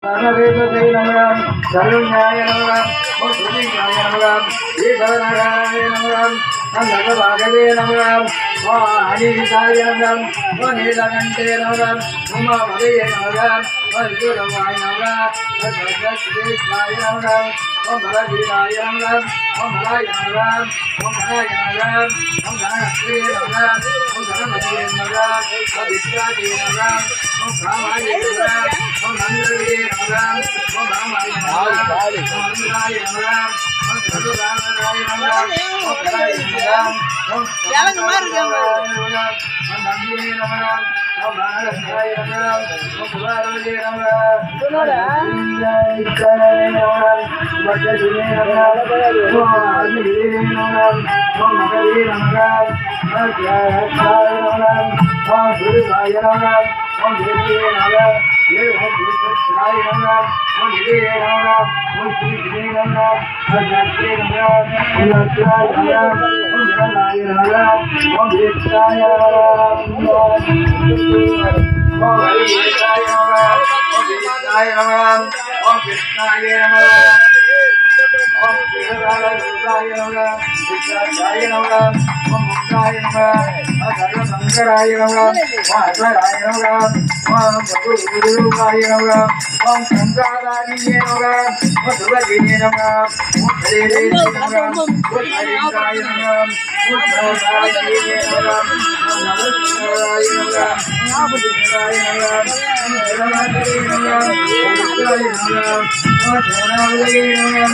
சரணதேவதை நமகம் சரண்யாய நமகம் ஓம் சுதிகாய நமகம் ஈஸ்வரநாராய நமகம் நந்தகவாகவே நமகம் ஓம் அனிதாய நமகம் ஓம் நீலகண்டே நமகம் உமாமதே நமகம் ஓம் சூரவாய நமகம் ஓம் சத்யஸ்ரீஸ்வாய நமகம் ஓம் பலவீராய நமகம் ஓம் Malay நமகம் ஓம் Malay நமகம் ஓம் கணஸ்ரீ நமகம் ஓம் கணபதியே நமகம் ஓம் விஸ்வாஜி நமகம் ஓம் காமாய நமகம் ஓம் நந்தவே நமகம் ஓம் ராமாய நமகம் ஓம் அனுராய நமகம் ஓம் சர்வராமராய நமகம் ஓம் கடாய நமகம் ஓம் ஓம் நந்தியே நமகம் ஓம் நாராயணாய நமகம் ஓம் புராரவே நமகம் வட்டதிலே நமகம் ஓம் அக்னிவே நமகம் ஓம் மகவே நமகம் ஓம் ஜாய நமகம் ஓம் குருவாய நமகம் ஓம் தேவியே நமகம் ஓம் தேவராய நமகம் ஓம் இதே நமகம் ஓம் ஸ்ரீ நமகம் ஓம் ஜாயே நமகம் ஓம் லட்சுமாய நமகம் ஓம் ஜனநாய நமகம் ஓம் விஷ்ணாய நமகம் ஓம் ஹரிதாய நமகம் ஓம் விஷ்ணாய நமகம் ஓம் கிருஷ்ணாய நமகம் ஓம் ஸ்ரீராய நமகம் விஷ்ணாய நமகம் ஓம் முக்தாய நமகம் ஓம் சர்வசங்கராய நமகம் ஓம் அஸ்வராய நமகம் ஓம் குருவாய நமகம் ஓம் சங்காதாரியே நமகம் ஓம் சுபகினே நமகம் ஓம் ஹரே நமகம் ஓம் ஹரிதாய நமகம் ஓம் சர்வதாயியே நமகம் ஓம் நமஸ்காராய நமகம் ஓம் புத்திராய நமகம் ஓம் ஜனநாயகே நமகம் ஓம் விஷ்ணாய நமகம் ஓம் ஜனநாயகே நமகம்